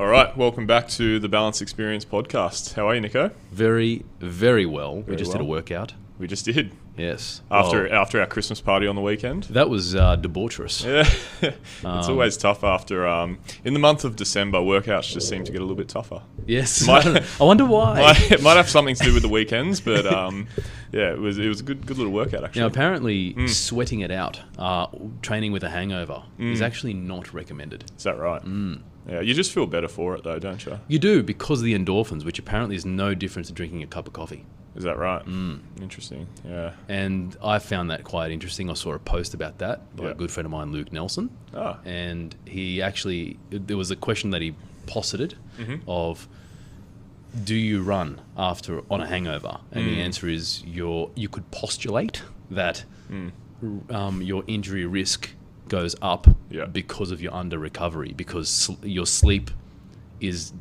All right, welcome back to the Balance Experience podcast. How are you, Nico? Very, very well. We just did a workout. We just did. Yes. After our Christmas party on the weekend. That was debaucherous. Yeah. It's always tough after, in the month of December, workouts just seem to get a little bit tougher. Yes. I wonder why. It might have something to do with the weekends, but yeah, it was a good little workout, actually. Now, apparently, sweating it out, training with a hangover, is actually not recommended. Is that right? Yeah, you just feel better for it, though, don't you? You do, because of the endorphins, which apparently is no different to drinking a cup of coffee. Is that right? Interesting, yeah. And I found that quite interesting. I saw a post about that by a good friend of mine, Luke Nelson. And he actually, there was a question that he posited of, do you run on a hangover? And the answer is you could postulate that your injury risk goes up because of your under recovery, because your sleep is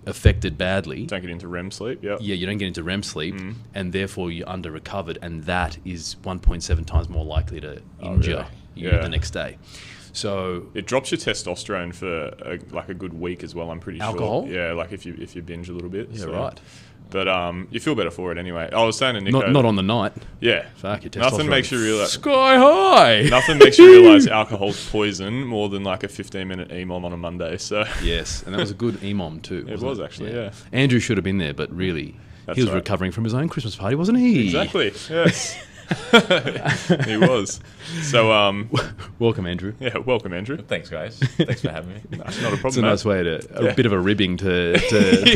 affected badly. Don't get into REM sleep. Yeah, you don't get into REM sleep, and therefore you're under recovered, and that is 1.7 times more likely to injure you the next day. So it drops your testosterone for a good week as well. I'm pretty alcohol? sure. Yeah, like if you binge a little bit. Yeah, right. But you feel better for it anyway. I was saying to Nico, not on the night. Yeah, fuck, your testosterone nothing makes you realize sky high. Nothing makes you realize alcohol's poison more than like a 15-minute EMOM on a Monday. So yes, and that was a good EMOM too. It was actually, yeah. Andrew should have been there, but really, he was recovering from his own Christmas party, wasn't he? Exactly. Yes. He was. So welcome, Andrew. Yeah, welcome, Andrew. Thanks, guys. Thanks for having me. That's not a problem. It's a nice way a bit of a ribbing to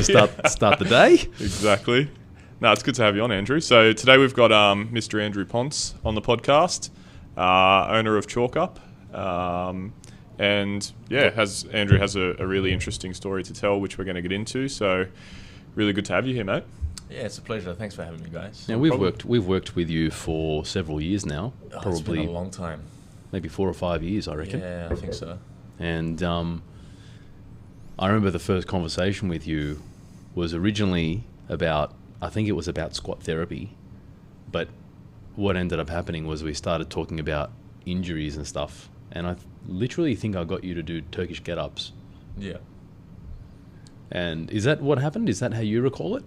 start the day. Exactly. No, it's good to have you on, Andrew. So today we've got Mr. Andrew Ponce on the podcast, owner of Chalk Up, and Andrew has a really interesting story to tell, which we're going to get into. So really good to have you here, mate. Yeah, it's a pleasure. Thanks for having me, guys. Now we've worked with you for several years now. Probably it's been a long time. Maybe 4 or 5 years, I reckon. Yeah, I think so. And I remember the first conversation with you was originally about, I think it was about squat therapy, but what ended up happening was we started talking about injuries and stuff, and I literally think I got you to do Turkish get-ups. Yeah. And is that what happened? Is that how you recall it?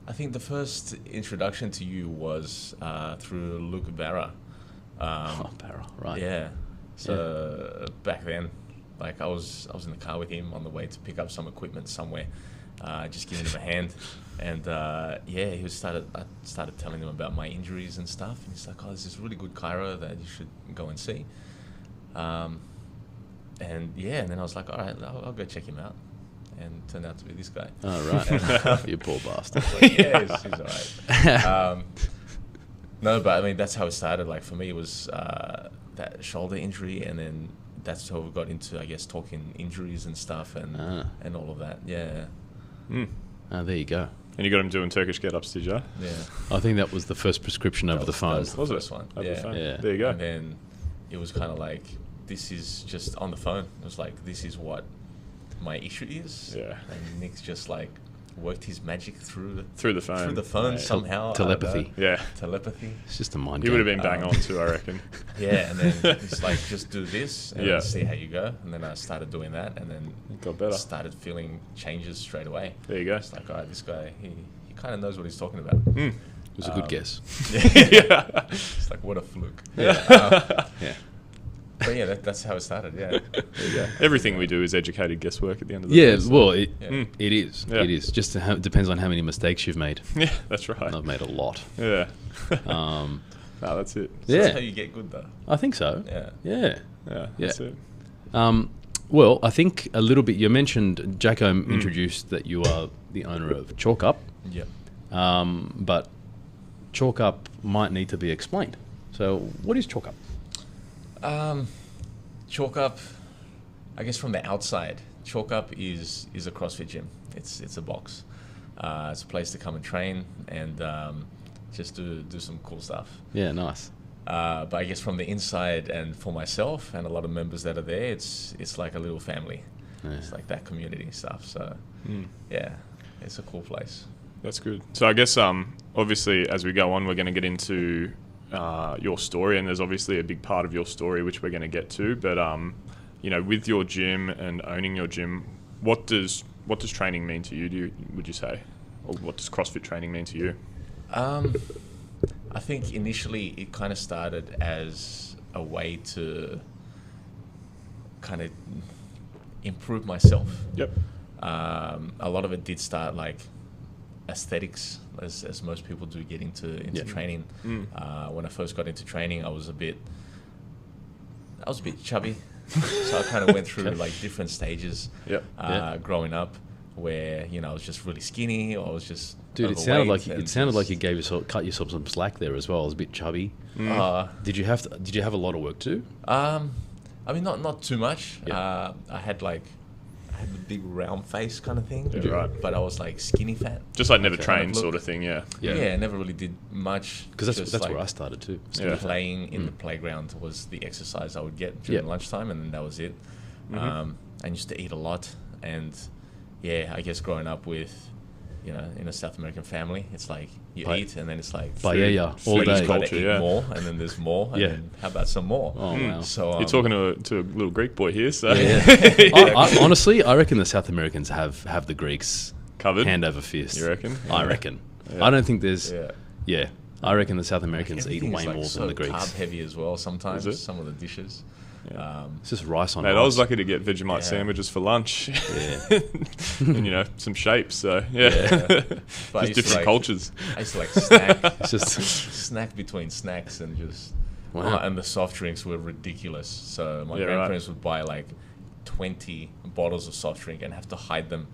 I think the first introduction to you was through Luke Barra. Barra, right. Yeah. So back then, like I was in the car with him on the way to pick up some equipment somewhere, just giving him a hand. And I started telling him about my injuries and stuff. And he's like, oh, there's this really good chiro that you should go and see. And then I was like, all right, I'll go check him out. And turned out to be this guy. Oh, right. You poor bastard. Like, he's all right. No, but I mean, that's how it started. Like, for me, it was that shoulder injury, and then that's how we got into, I guess, talking injuries and stuff and all of that. Yeah. There you go. And you got him doing Turkish get-ups, did you? Yeah. I think that was the first prescription over the phone. That was the first one. Over the phone. Yeah. There you go. And then it was kind of like, this is just on the phone. It was like, this is what my issue is. Yeah. And Nick's just like worked his magic through the phone. Through the phone somehow. Telepathy. Yeah. Telepathy. It's just a mind He game. would have been bang on too, I reckon. Yeah, and then it's like, just do this and see how you go. And then I started doing that, and then got better. Started feeling changes straight away. There you go. It's like, all right, this guy, he kind of knows what he's talking about. It was a good guess. Yeah. It's like, what a fluke. Yeah. Yeah. But yeah, that's how it started. Yeah. Everything we do is educated guesswork at the end of the day. Well, it is. Yeah. It is. Just depends on how many mistakes you've made. Yeah, that's right. And I've made a lot. Yeah. No, that's it. So that's how you get good, though. I think so. Yeah. Yeah. Yeah, that's it. Well, I think a little bit. You mentioned Jacko introduced that you are the owner of Chalk Up. Yeah. But Chalk Up might need to be explained. So, what is Chalk Up? Chalk Up, I guess from the outside, Chalk Up is a CrossFit gym. It's a box. It's a place to come and train and just do some cool stuff. Yeah, nice. But I guess from the inside and for myself and a lot of members that are there, it's like a little family. Yeah. It's like that community stuff. So yeah, it's a cool place. That's good. So I guess obviously as we go on, we're going to get into your story, and there's obviously a big part of your story which we're going to get to. But with your gym and owning your gym, what does training mean to you? Would you say, or what does CrossFit training mean to you? I think initially it kind of started as a way to kind of improve myself. Yep. A lot of it did start like aesthetics, as most people do get into training. When I first got into training, I was a bit chubby, so I kind of went through like different stages. Growing up, where I was just really skinny, or I was just it sounded like you cut yourself some slack there as well. I was a bit chubby. Did you have a lot of work to do? I mean, not too much. Yeah. I had the big round face kind of thing. Yeah, right. But I was like skinny fat. Just like never trained sort of thing, yeah. Yeah, never really did much. Because that's like, where I started too. Playing in the playground was the exercise I would get during lunchtime, and then that was it. I used to eat a lot, and I guess growing up with, in a South American family, it's like you eat, and then it's like paella all day. Culture, eat more, and then there's more, and then how about some more? Oh, wow. So you're talking to a little Greek boy here, so honestly, I reckon the South Americans have the Greeks covered hand over fist. You reckon? I reckon. I don't think there's. I reckon the South Americans eat way more than the Greeks. Carb heavy as well. Sometimes some of the dishes. It's just rice on rice. I was lucky to get Vegemite sandwiches for lunch. And some shapes. So just different cultures. I used to snack. Just snack between snacks and just. Wow. And the soft drinks were ridiculous. So my grandparents would buy like 20 bottles of soft drink and have to hide them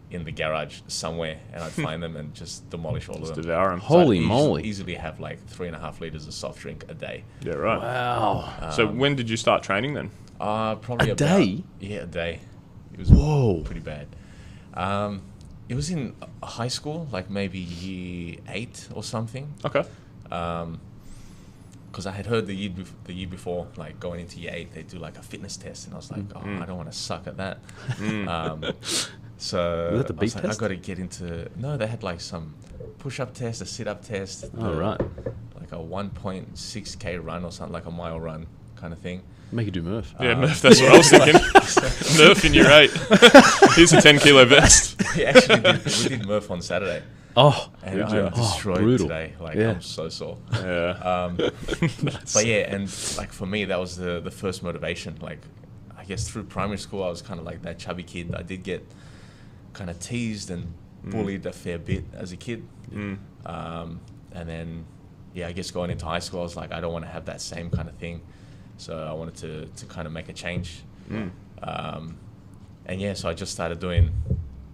in the garage somewhere, and I'd find them and just demolish all of them. Devour them. Holy moly! Easily have like 3.5 liters of soft drink a day. Yeah, right. Wow. So when did you start training then? Probably a day. Yeah, a day. It was pretty bad. It was in high school, like maybe year 8 or something. Okay. Because I had heard the year before, like going into year 8, they do like a fitness test, and I was like, I don't want to suck at that. So was that the beat I test? got to get into. No, they had like some push-up test, a sit-up test. Right. Like a 1.6K run or something, like a mile run kind of thing. Make you do Murph. Yeah, Murph, that's what I was thinking. Murph in year 8. Here's a 10-kilo vest. We did Murph on Saturday. Oh, and I'm destroyed today. Like, I'm so sore. Yeah. But and like for me, that was the first motivation. Like, I guess through primary school, I was kind of like that chubby kid. I did get kind of teased and bullied a fair bit as a kid. And then, I guess going into high school, I was like, I don't want to have that same kind of thing. So I wanted to kind of make a change. So I just started doing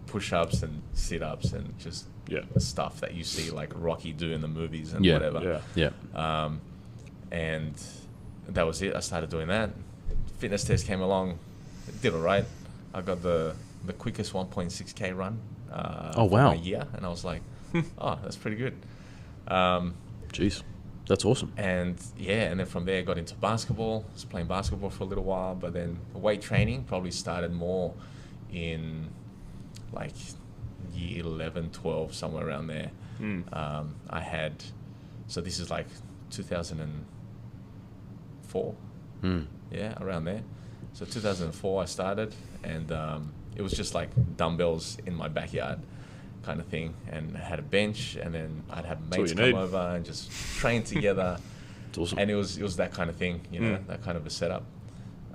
push-ups and sit-ups and just stuff that you see like Rocky do in the movies and whatever. And that was it. I started doing that. Fitness test came along, did all right. I got the quickest 1.6K run for a year, and I was like, that's pretty good. Jeez, that's awesome. And then from there I got into basketball. I was playing basketball for a little while, but then weight training probably started more in like year 11, 12, somewhere around there. I had, so this is like 2004. Around there. So 2004 I started, and it was just like dumbbells in my backyard kind of thing, and I had a bench, and then I'd have mates come over and just train together. It's awesome. And it was that kind of thing, that kind of a setup.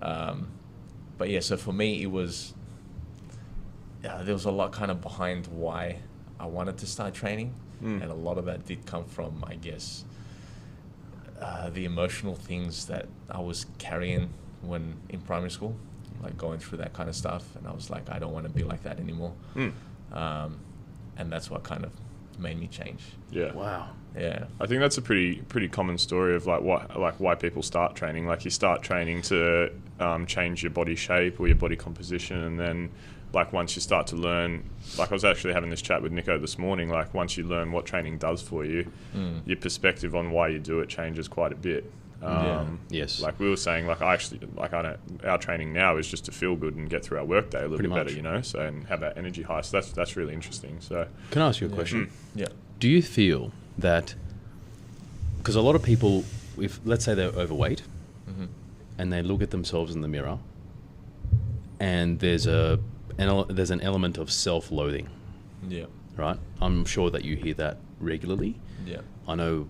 So for me it was there was a lot kind of behind why I wanted to start training, and a lot of that did come from, I guess, the emotional things that I was carrying when in primary school, like going through that kind of stuff, and I was like, I don't want to be like that anymore. And that's what kind of made me change. Yeah. Wow. Yeah. I think that's a pretty common story of why people start training. Like you start training to change your body shape or your body composition, and then like once you start to learn, like I was actually having this chat with Nico this morning, like once you learn what training does for you, your perspective on why you do it changes quite a bit. Yes. Like we were saying, like our training now is just to feel good and get through our workday a little bit better, so, and have that energy high. So that's really interesting. So can I ask you a question? Yeah. Do you feel that, because a lot of people, if let's say they're overweight and they look at themselves in the mirror and there's a there's an element of self-loathing. Yeah. Right? I'm sure that you hear that regularly. Yeah. I know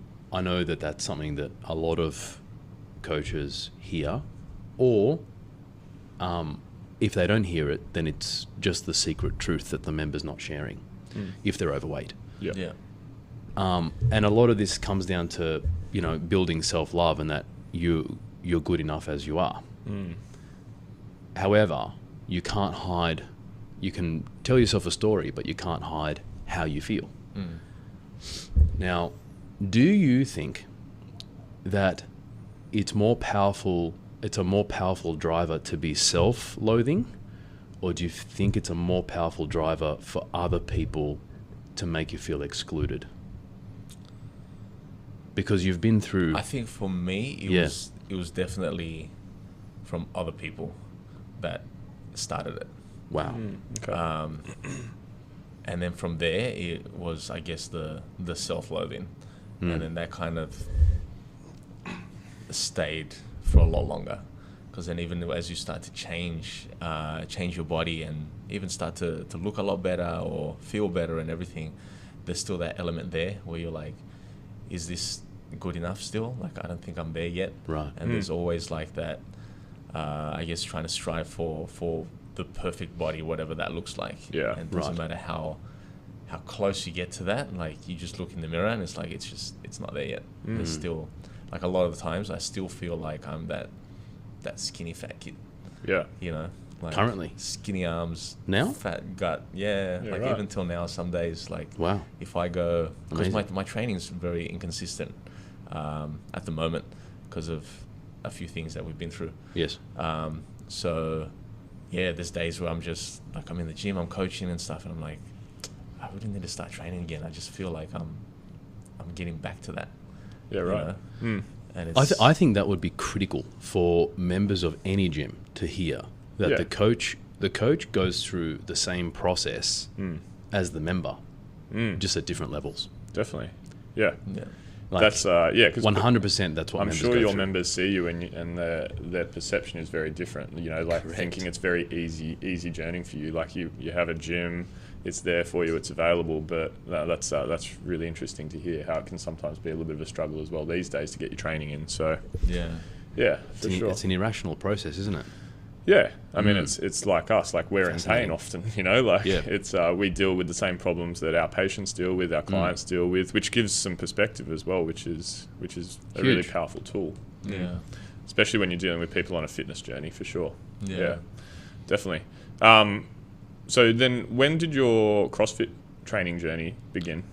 that that's something that a lot of coaches hear, or if they don't hear it, then it's just the secret truth that the member's not sharing if they're overweight. Yeah. Yeah. And a lot of this comes down to, building self-love and that you're good enough as you are. However, you can't hide. You can tell yourself a story, but you can't hide how you feel. Now, do you think that it's a more powerful driver to be self-loathing, or do you think it's a more powerful driver for other people to make you feel excluded? Because you've been through... I think for me, it was definitely from other people that started it. Wow. Okay. And then from there, it was, I guess, the self-loathing. And then that kind of stayed for a lot longer. Because then even as you start to change your body and even start to look a lot better or feel better and everything, there's still that element there where you're like, is this good enough still? Like, I don't think I'm there yet. Right. And there's always like that, I guess, trying to strive for the perfect body, whatever that looks like. Yeah. And it doesn't matter how close you get to that. Like, you just look in the mirror and it's like, it's not there yet. There's still, like, a lot of the times I still feel like I'm that skinny fat kid. Yeah. Like Currently? skinny arms. Now? Fat gut. Yeah. Yeah, Like, right. even till now, some days, like, Wow. if I go, because Amazing. my training is very inconsistent at the moment because of a few things that we've been through. Yes. So yeah, there's days where I'm just like, I'm in the gym, I'm coaching and stuff, and I'm like, I really need to start training again. I just feel like I'm getting back to that. Yeah, right. And it's, I think that would be critical for members of any gym to hear that Yeah. the coach goes through the same process as the member, just at different levels. Definitely. Yeah. yeah. Like, That's because 100%. That's what I'm members sure go your through. members see you and their perception is very different. Like Correct. thinking it's very easy journey for you. Like you have a gym, it's there for you, it's available. But that's really interesting to hear how it can sometimes be a little bit of a struggle as well these days to get your training in. So Yeah. yeah, for sure. It's an irrational process, isn't it? Yeah, I mean it's like us, like we're in pain Fascinating. often, like Yeah. it's we deal with the same problems that our patients deal with, our clients deal with, which gives some perspective as well, which is a really Huge. powerful tool. Yeah. Especially when you're dealing with people on a fitness journey, for sure. Yeah. Definitely. So then, when did your CrossFit training journey begin?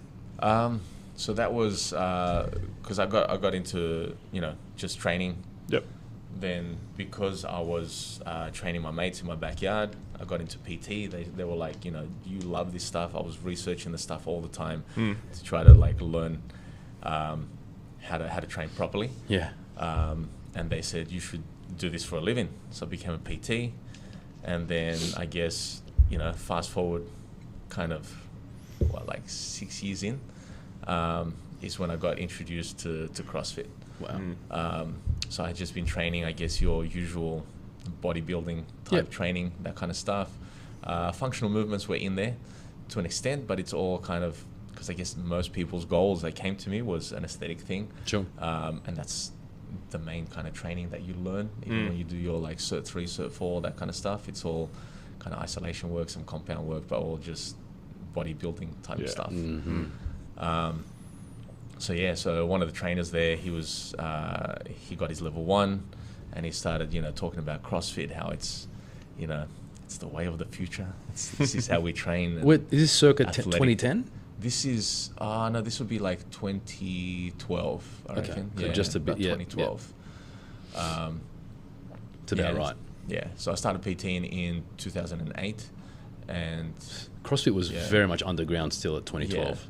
So that was because I got into just training. Yep. Then because I was training my mates in my backyard, I got into PT. They were like, you love this stuff. I was researching the stuff all the time to try to like learn how to train properly. Yeah. And they said you should do this for a living. So I became a PT, and then I guess fast forward, kind of like 6 years in, is when I got introduced to CrossFit. Wow. So I had just been training, I guess, your usual bodybuilding type training, that kind of stuff. Functional movements were in there to an extent, but it's all kind of, because I guess most people's goals that came to me was an aesthetic thing. Sure. And that's the main kind of training that you learn. Even when you do your like Cert 3, Cert 4, that kind of stuff, it's all kind of isolation work, some compound work, but all just bodybuilding type stuff. So one of the trainers there, he got his level 1, and he started, talking about CrossFit, how it's, it's the way of the future. This is how we train. Wait, is this circa athletic. 2010? This is, no, this would be like 2012, I reckon. So just a bit, about yeah, 2012. It's about right. Yeah, so I started PTing in 2008, and CrossFit was very much underground still at 2012.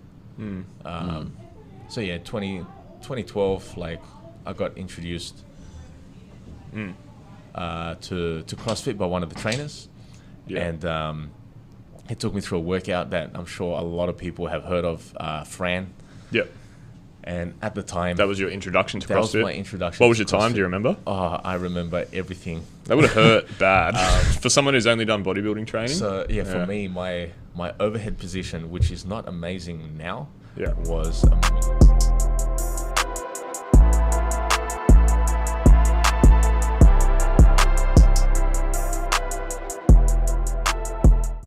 So yeah, 2012, like I got introduced to CrossFit by one of the trainers, and he took me through a workout that I'm sure a lot of people have heard of, Fran. Yep. And at the time, that was your introduction to CrossFit? That was my introduction. What was your time? Do you remember? Oh, I remember everything. That would have hurt bad for someone who's only done bodybuilding training. So for me, my overhead position, which is not amazing now, yeah, was amazing.